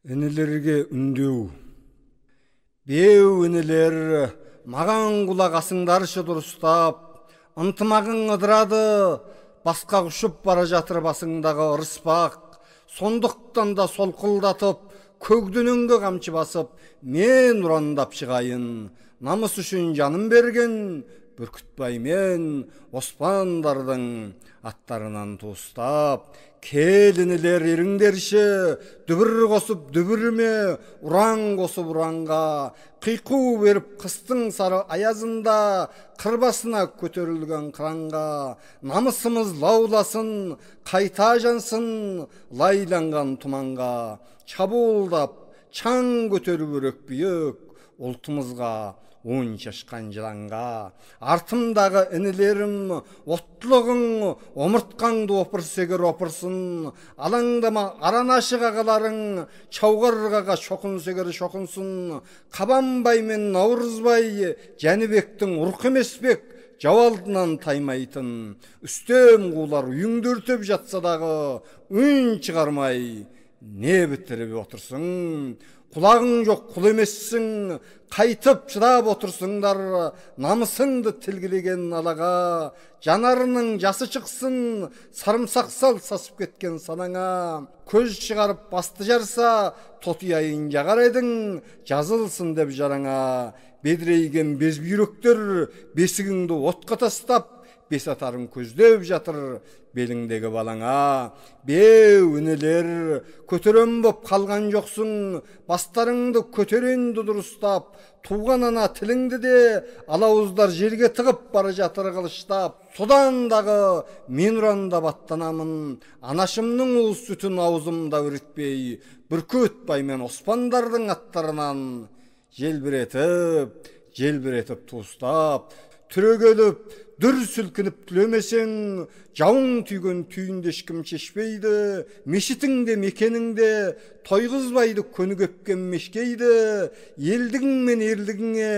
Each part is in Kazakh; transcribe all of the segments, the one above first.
Inilerge ündeu. Bew iniler magan kulak asыңдаршы дұрыстап, ынтымағың ыдырады, басқа ұшып бара жатыр басыңдағы ырыспақ. Сондықтан да солқылдатып, көгдөнеңге қамчы басып, мен ұрандап шығайын. Намыс үшін жаным берген Бүркітбай мен Оспандардың аттарынан туыстап. Келінілер еріңдерші, дүбір қосып дүбіріме, ұран қосып ұранға, қиқу беріп қыстың сары аязында, қырбасына көтерілген қыранға, намысымыз лауласын, қайта жансын, лайланған тұманға, чабуылдап, чаң көтеріп өрек бүйек, ұлтымызға он шашқан жыланға. Артымдағы інілерім, отлығың, омыртқаңды опырсегер опырсын, алаңдама аранашық ағаларың, чауғарғаға шоқынсегер шоқынсын. Қабанбай мен Наурызбай, Жәнібектің ұрқ емеспек, жауалдынан таймайтын. Үстем қулар үйіңдіртіп жатса дағы, үн шығармай, не бітіріп отырсың? Құлағың жоқ, құл емессің, қайтып шыдап отырсыңдар, намысыңды тілгілеген алаға, жанарының жасы шықсын, сарымсақ сал сасып кеткен санаңа. Көз шығарып басты жарса, тотияйын жағар едің, жазылсын деп жараңа. Бедірейген без бүйректер, бесігіңді отқа тастап, бес атарың көздеп жатыр беліңдегі балаңа. Беу інілер, көтерем боп қалған жоқсың, бастарыңды көтеренді дұрыстап, туған ана тіліңді де алауыздар жерге тығып бара жатыр қылыштап. Содандағы мен ұрандап аттанамын, анашымның уыз сүтін аузымда өретпей, Бүркітбай мен Оспандардың аттарынан желбіретіп туыстап. Түрегеліп, дүр сілкініп түлемесең, жауың түйген түйінді ешкім шешпейді. Мешітіңде, мекеніңде тойғызбайды көні көпкен мешкейді. Елдігің мен ерлігіңе,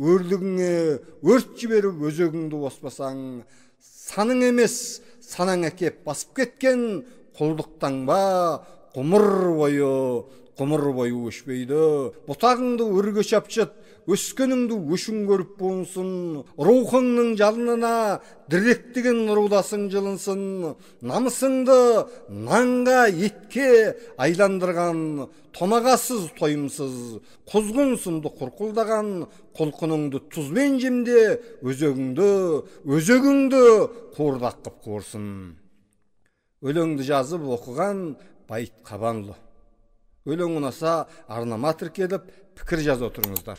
өрлігіңе өрт жіберіп өзегіңді оспасаң, саның емес, санаң әкеп басып кеткен құлдықтан ба, ғұмыр бойы өшпейді. Бұтағыңды өрге шапшыт, өскеніңді өшін көріп болынсын, рухыңның жалынына діректеген рудасың жылынсын. Намысыңды нанға, етке айландырған, томағасыз, тойымсыз, құзғынсынды құрқылдаған, құлқыныңды тұзбен жемде, өзегіңді қуырдақ қып қуырсын. Өлеңді жазып оқыған Байт Қабанұлы. Өлең ұнаса арнама тіркеліп пікір жазып отырыңыздар.